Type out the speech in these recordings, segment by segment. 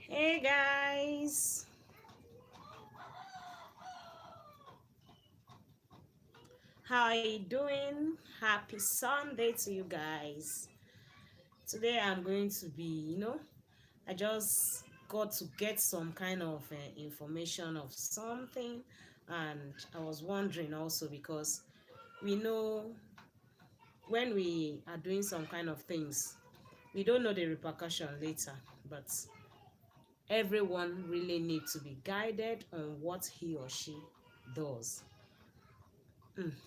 Hey guys, how are you doing? Happy Sunday to you guys. Today I'm going to I just got to get some kind of information of something, and I was wondering also because we know when we are doing some kind of things, we don't know the repercussion later, but everyone really needs to be guided on what he or she does.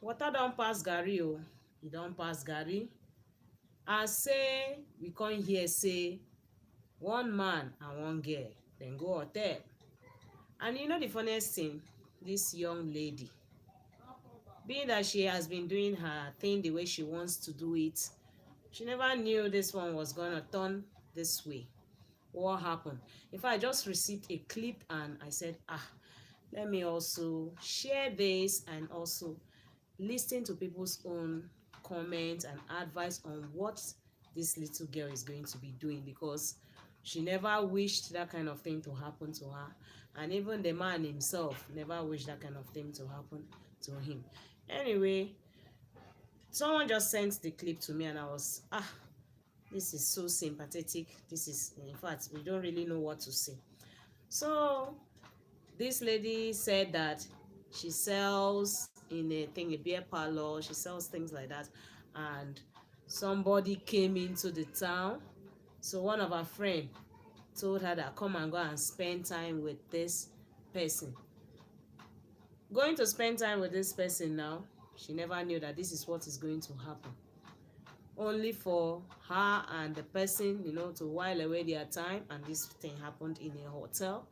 Water don pass garri o, e don pass garri. As say we come hear say one man and one girl dem go hotel, and you know the funniest thing, this young lady, being that she has been doing her thing the way she wants to do it, she never knew this one was gonna turn this way. What happened? In fact, I just received a clip and I said, let me also share this and also listen to people's own comments and advice on what this little girl is going to be doing, because she never wished that kind of thing to happen to her, and even the man himself never wished that kind of thing to happen to him. Anyway, someone just sent the clip to me and I was this is so sympathetic. This is, in fact, we don't really know what to say. So this lady said that she sells in a beer parlor, she sells things like that, and somebody came into the town. So one of her friend told her that come and go and spend time with this person. Going to spend time with this person now, she never knew that this is what is going to happen, only for her and the person, to while away their time. And this thing happened in a hotel,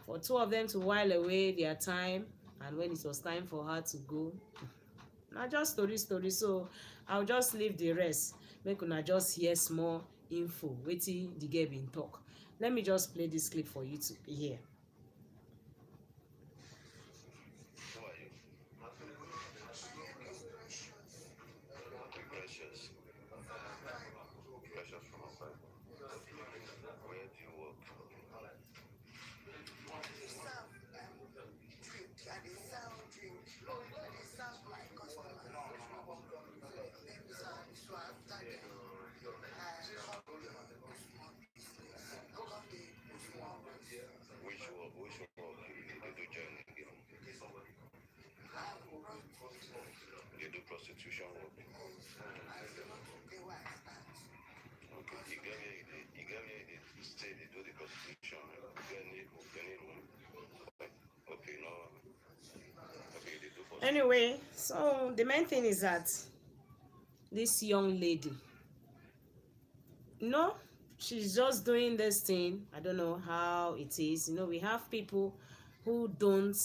for two of them to while away their time, and when it was time for her to go, na just story. So I'll just leave the rest, make una just hear small info wetin the girl bin talk. Let me just play this clip for you to hear. They do prostitution work. Okay, you get me, they say they do the prostitution. Any room. Okay, no. Okay, they do prostitution. Anyway, so the main thing is that this young lady, no, she's just doing this thing. I don't know how it is. We have people who don't,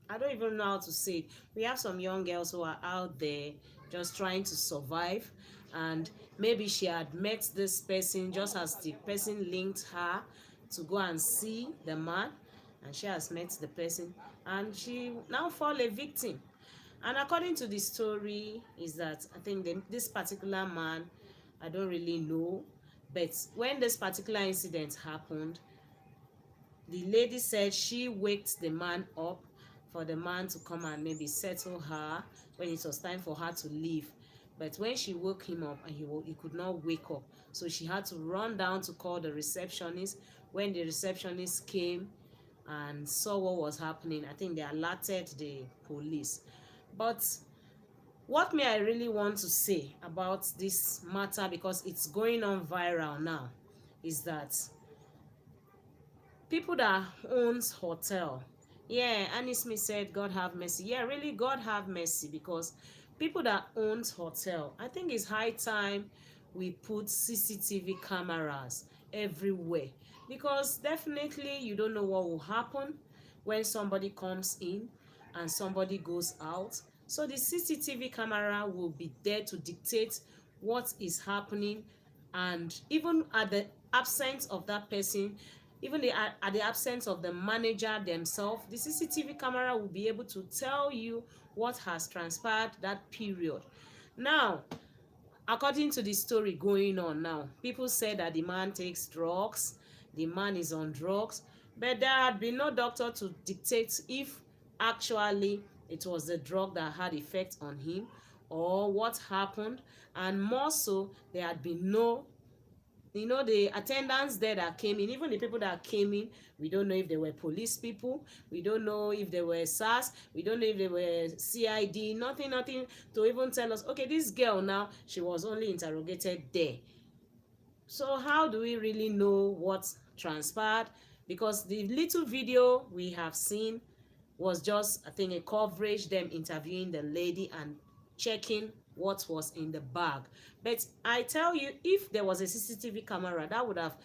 I don't even know how to say it. We have some young girls who are out there just trying to survive, and maybe she had met this person just as the person linked her to go and see the man, and she has met the person and she now fall a victim. And according to the story is that I think this particular man, I don't really know, but when this particular incident happened, the lady said she waked the man up for the man to come and maybe settle her when it was time for her to leave. But when she woke him up and he could not wake up, so she had to run down to call the receptionist. When the receptionist came and saw what was happening, I think they alerted the police. But what I really want to say about this matter, because it's going on viral now, is that people that owns hotel, yeah, Annie Smith said God have mercy. Yeah, really, God have mercy, because people that owns hotel, I think it's high time we put CCTV cameras everywhere, because definitely you don't know what will happen when somebody comes in and somebody goes out. So the CCTV camera will be there to dictate what is happening, and even at the absence of that person, even at the absence of the manager themselves, the CCTV camera will be able to tell you what has transpired that period. Now, According to the story going on now, people say that the man takes drugs, the man is on drugs, but there had been no doctor to dictate if actually it was the drug that had effect on him or what happened. And more so, there had been no, the attendants there that came in, even the people that came in, we don't know if they were police people, we don't know if they were SARS, we don't know if they were CID, nothing to even tell us, okay, this girl now, she was only interrogated there. So how do we really know what transpired? Because the little video we have seen was just, I think, a coverage, them interviewing the lady and checking what was in the bag. But I tell you, if there was a CCTV camera, that would have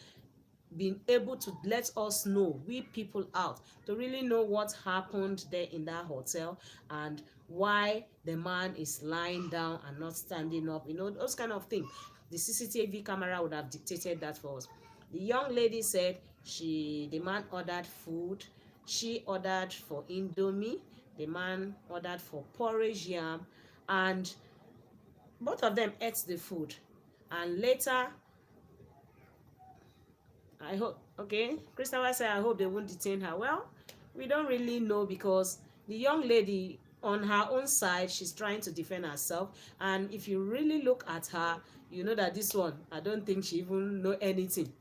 been able to let us know, we people out, to really know what happened there in that hotel and why the man is lying down and not standing up, those kind of things. The CCTV camera would have dictated that for us. The young lady said the man ordered food. She ordered for indomie, the man ordered for porridge yam, and both of them ate the food. And later, I hope, okay, Christopher said, I hope they won't detain her. Well, we don't really know, because the young lady, on her own side, she's trying to defend herself. And if you really look at her, you know that this one, I don't think she even know anything.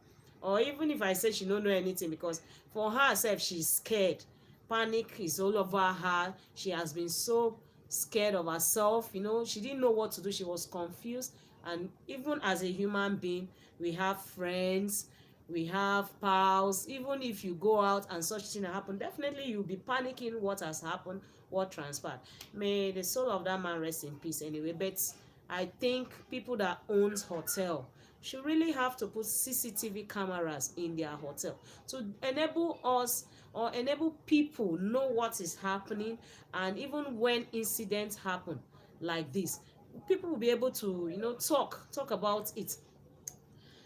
Or even if I say she don't know anything, because for herself, she's scared. Panic is all over her. She has been so scared of herself. She didn't know what to do. She was confused. And even as a human being, we have friends, we have pals. Even if you go out and such thing happen, definitely you'll be panicking what has happened, what transpired. May the soul of that man rest in peace anyway. But I think people that owns hotel should really have to put CCTV cameras in their hotel to enable us, or enable people, know what is happening. And even when incidents happen like this, people will be able to talk about it.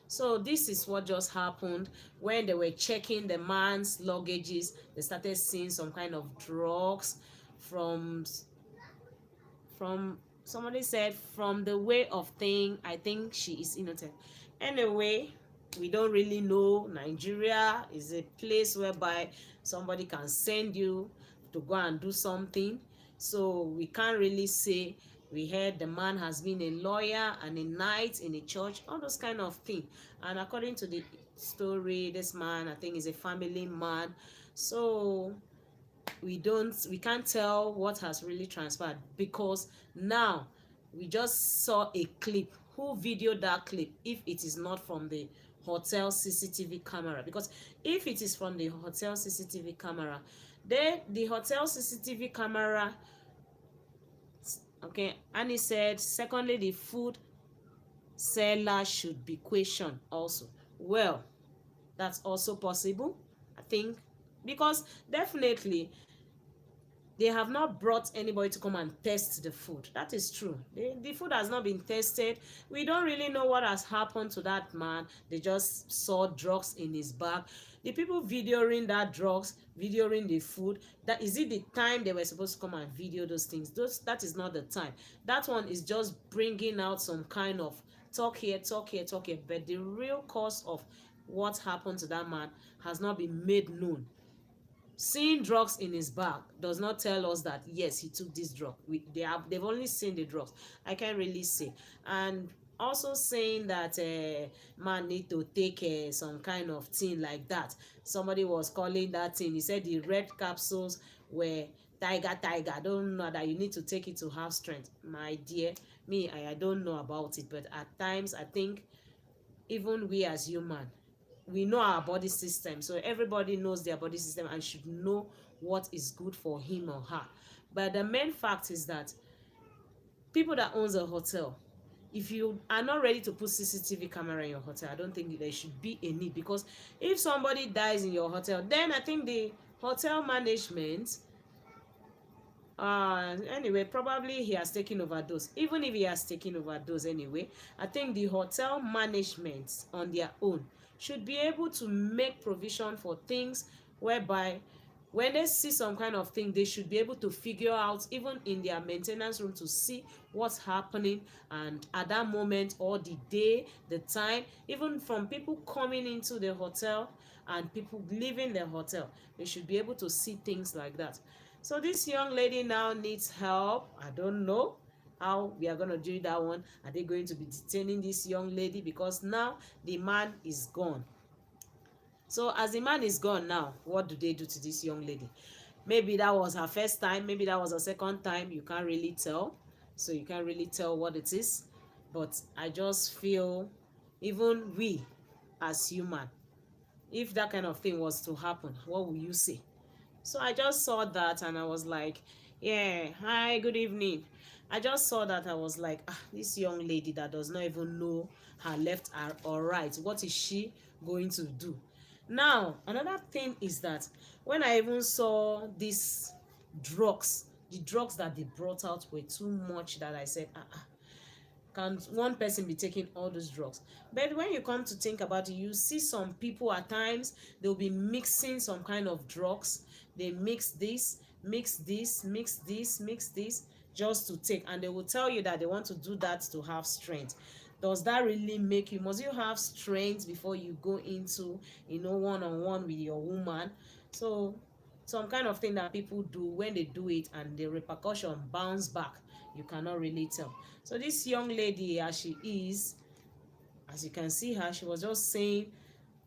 So this is what just happened. When they were checking the man's luggages, they started seeing some kind of drugs from somebody said, from the way of thing, I think she is innocent. Anyway, we don't really know. Nigeria is a place whereby somebody can send you to go and do something, so we can't really say. We heard the man has been a lawyer and a knight in a church, all those kind of thing. And according to the story, this man, I think, is a family man. So we can't tell what has really transpired, because now we just saw a clip. Who videoed that clip if it is not from the hotel CCTV camera? Because if it is from the hotel CCTV camera, then the hotel CCTV camera, okay, and he said, secondly, the food seller should be questioned also. Well, that's also possible, I think, because definitely they have not brought anybody to come and test the food. That is true. The food has not been tested. We don't really know what has happened to that man. They just saw drugs in his bag. The people videoing that drugs, videoing the food, that is it the time they were supposed to come and video those things? That is not the time. That one is just bringing out some kind of talk here, talk here, talk here. But the real cause of what happened to that man has not been made known. Seeing drugs in his bag does not tell us that yes, he took this drug. They've only seen the drugs. I can't really say. And also saying that man need to take some kind of thing like that. Somebody was calling that thing, he said the red capsules were tiger. I don't know that you need to take it to have strength. My dear, me, I don't know about it, but at times I think even we as human, we know our body system. So everybody knows their body system and should know what is good for him or her. But the main fact is that people that owns a hotel, if you are not ready to put CCTV camera in your hotel, I don't think there should be a need. Because if somebody dies in your hotel, then I think the hotel management, anyway, probably he has taken overdose. Even if he has taken overdose anyway, I think the hotel management on their own should be able to make provision for things whereby when they see some kind of thing, they should be able to figure out, even in their maintenance room, to see what's happening, and at that moment, or the day, the time, even from people coming into the hotel and people leaving the hotel, they should be able to see things like that. So this young lady now needs help. I don't know how we are going to do that one. Are they going to be detaining this young lady? Because now the man is gone. So as the man is gone now, what do they do to this young lady? Maybe that was her first time, maybe that was her second time, you can't really tell. So you can't really tell what it is. But I just feel, even we as human, if that kind of thing was to happen, what will you say? So I just saw that and I was like, yeah, hi, good evening. I just saw that, I was like, this young lady that does not even know her left or right, what is she going to do? Now, another thing is that when I even saw these drugs, the drugs that they brought out were too much, that I said, can one person be taking all those drugs? But when you come to think about it, you see some people at times, they'll be mixing some kind of drugs. They mix this, mix this, mix this, mix this, just to take, and they will tell you that they want to do that to have strength. Does that really make you, must you have strength before you go into, one-on-one with your woman? So some kind of thing that people do, when they do it and the repercussion bounce back, you cannot really tell. So this young lady, as she is, as you can see her, she was just saying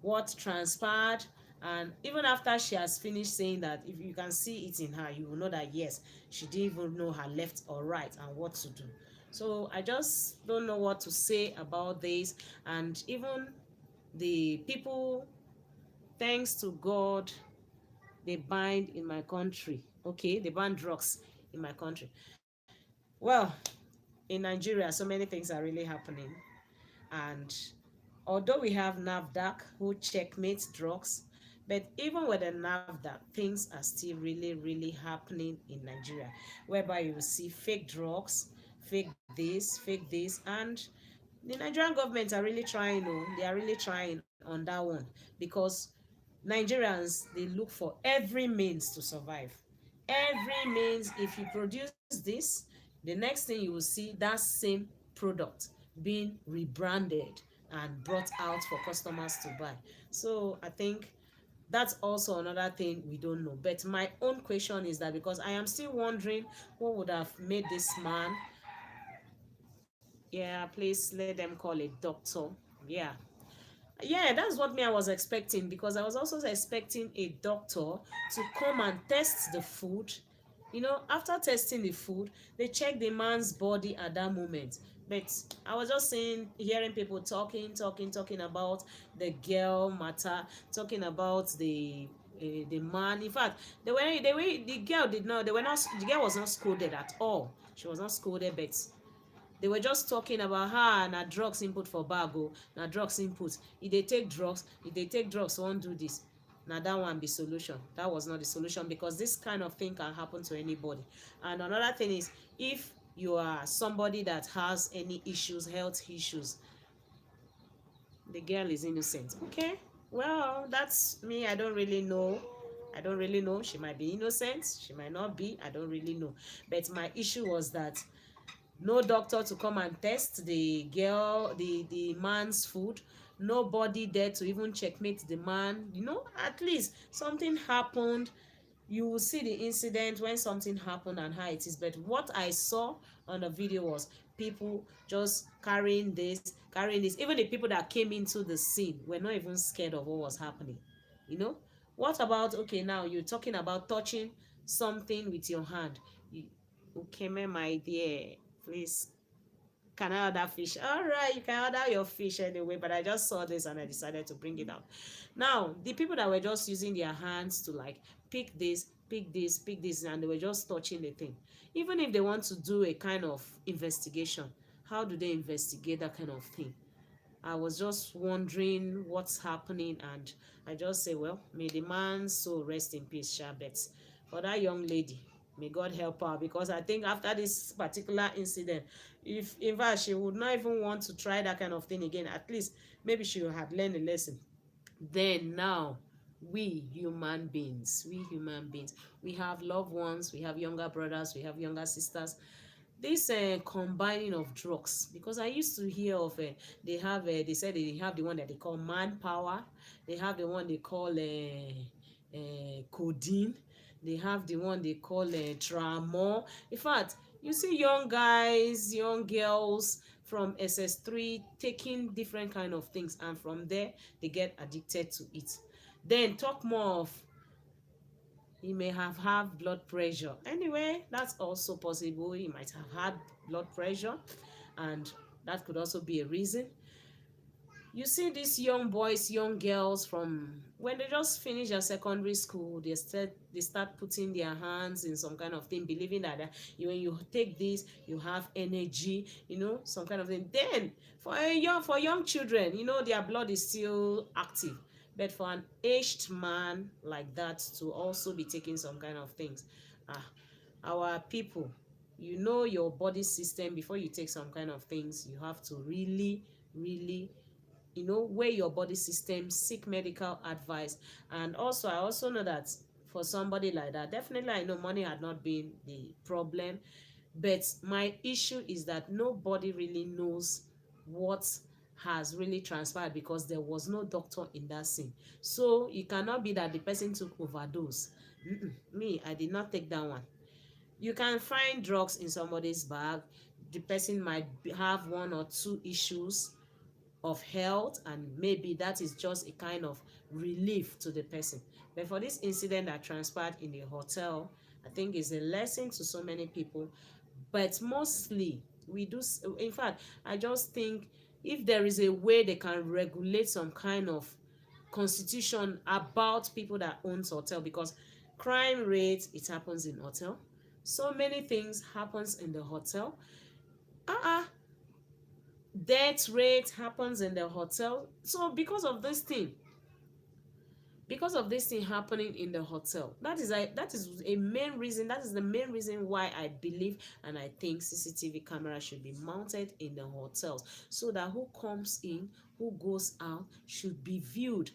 what transpired. And even after she has finished saying that, if you can see it in her, you will know that yes, she didn't even know her left or right and what to do. So I just don't know what to say about this. And even the people, thanks to God, they banned in my country. Okay, they banned drugs in my country. Well, in Nigeria, so many things are really happening. And although we have NAFDAC who checkmate drugs, but even with the NAFDAC, things are still really, really happening in Nigeria, whereby you see fake drugs, fake this, and the Nigerian government are really trying, they are really trying on that one, because Nigerians, they look for every means to survive. Every means, if you produce this, the next thing you will see that same product being rebranded and brought out for customers to buy. So I think that's also another thing we don't know. But my own question is that, because I am still wondering what would have made this man, yeah, please let them call it doctor. Yeah, yeah, that's what me I was expecting, because I was also expecting a doctor to come and test the food. After testing the food, they check the man's body at that moment. But I was just saying, hearing people talking about the girl matter, talking about the man. In fact, the girl did not, they were not, the girl was not scolded at all. She was not scolded, but they were just talking about her and her drugs input for bag. Na drugs input, if they take drugs, won't do this. Now that one be solution. That was not the solution, because this kind of thing can happen to anybody. And another thing is, if you are somebody that has any issues, health issues, the girl is innocent. Okay, well, that's me. I don't really know. She might be innocent, she might not be, I don't really know. But my issue was that no doctor to come and test the man's food, nobody there to even checkmate the man. At least something happened, you will see the incident when something happened and how it is. But what I saw on the video was people just carrying this. Even the people that came into the scene were not even scared of what was happening. you know what about, okay, now you're talking about touching something with your hand. Okay, my dear, please, can I order fish? All right, you can order your fish anyway, but I just saw this and I decided to bring it out. Now, the people that were just using their hands to like pick this, pick this, pick this, and they were just touching the thing. Even if they want to do a kind of investigation, how do they investigate that kind of thing? I was just wondering what's happening, and I just say, well, may the man's soul rest in peace, Shabet. For that young lady, may God help her, because I think after this particular incident, if in fact she would not even want to try that kind of thing again, at least maybe she had learned a lesson. Then now, We human beings, we have loved ones, we have younger brothers, we have younger sisters. This combining of drugs, because I used to hear of they said they have the one that they call manpower, they have the one they call codeine, they have the one they call tramor. In fact, you see young guys, young girls from SS3 taking different kind of things, and from there they get addicted to it. Then talk more of, he may have blood pressure. Anyway, that's also possible. He might have had blood pressure, and that could also be a reason. You see these young boys, young girls, from when they just finish their secondary school, they start putting their hands in some kind of thing, believing that when you take this, you have energy, some kind of thing. Then for young children, their blood is still active. But for an aged man like that to also be taking some kind of things, ah, our people, your body system before you take some kind of things. You have to really, really weigh your body system, seek medical advice. And also, I also know that for somebody like that, definitely I know money had not been the problem, but my issue is that nobody really knows what has really transpired, because there was no doctor in that scene. So it cannot be that the person took overdose. Me, I did not take that one. You can find drugs in somebody's bag. The person might have one or two issues of health, and maybe that is just a kind of relief to the person. But for this incident that transpired in the hotel, I think is a lesson to so many people. But mostly we do, in fact, I just think if there is a way they can regulate some kind of constitution about people that owns hotel, because crime rate, it happens in hotel, so many things happens in the hotel. uh Death rate happens in the hotel. So because of this thing happening in the hotel, that is a main reason, that is the main reason why I believe and I think CCTV camera should be mounted in the hotels, so that who comes in, who goes out, should be viewed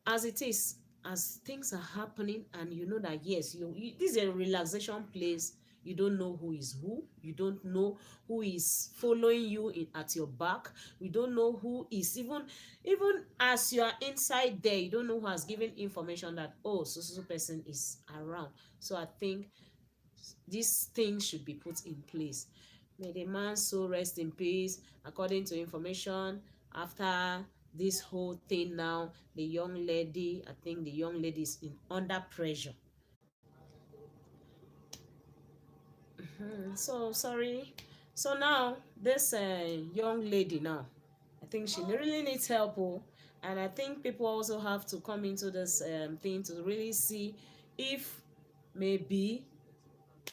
as it is, as things are happening. And you know that yes, this is a relaxation place. You don't know who is who, you don't know who is following you at your back, you don't know who is even as you are inside there, you don't know who has given information that, oh, so person is around. So I think these things should be put in place. May the man so rest in peace. According to information, after this whole thing now, the young lady, I think the young lady is in under pressure. So sorry. So now this young lady now, I think she really needs help. Oh, and I think people also have to come into this thing to really see if maybe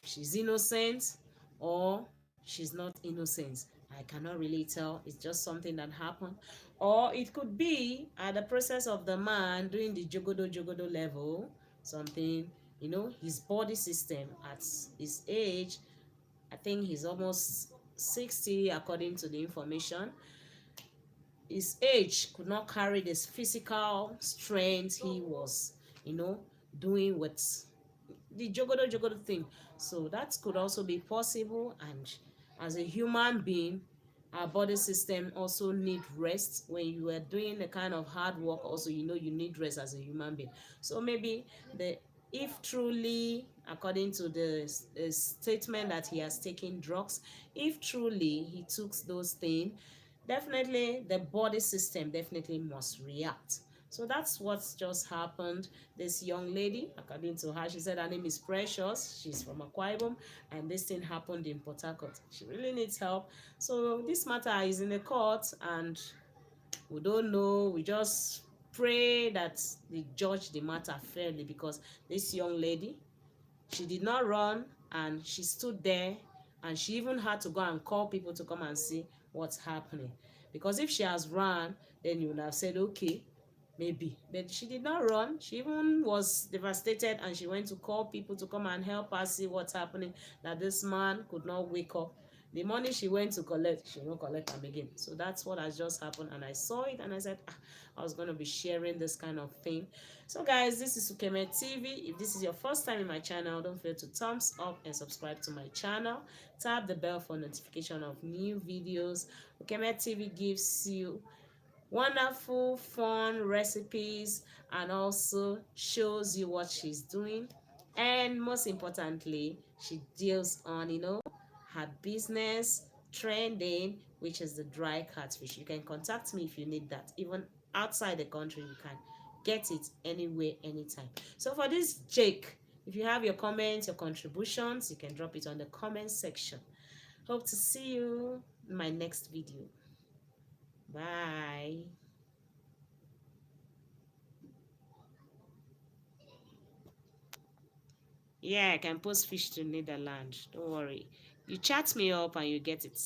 she's innocent or she's not innocent. I cannot really tell. It's just something that happened. Or it could be at the process of the man doing the jogodo level, something, his body system at his age. I think he's almost 60 according to the information. His age could not carry this physical strength he was, doing with the jogodo thing. So that could also be possible. And as a human being, our body system also need rest. When you are doing a kind of hard work, also you need rest as a human being. So maybe the if truly, according to the statement that he has taken drugs, if truly he took those things, definitely the body system definitely must react. So that's what's just happened. This young lady, according to her, she said her name is Precious. She's from Akwa Ibom, and this thing happened in Port Harcourt. She really needs help. So this matter is in the court, and we don't know. We just pray that they judge the matter fairly, because this young lady, she did not run, and she stood there, and she even had to go and call people to come and see what's happening. Because if she has run, then you would have said, okay, maybe. But she did not run. She even was devastated, and she went to call people to come and help her see what's happening, that this man could not wake up. The money she went to collect, she won't collect them again. So that's what has just happened, and I saw it, and I said, I was going to be sharing this kind of thing. So guys, this is Ukeme TV. If this is your first time in my channel, don't forget to thumbs up and subscribe to my channel. Tap the bell for notification of new videos. Ukeme TV gives you wonderful fun recipes and also shows you what she's doing, and most importantly, she deals on her business trending, which is the dry catfish. You can contact me if you need that. Even outside the country, you can get it anywhere, anytime. So for this Jake, if you have your comments, your contributions, you can drop it on the comment section. Hope to see you in my next video. Bye. Yeah, I can post fish to Netherlands. Don't worry. You chat me up and you get it.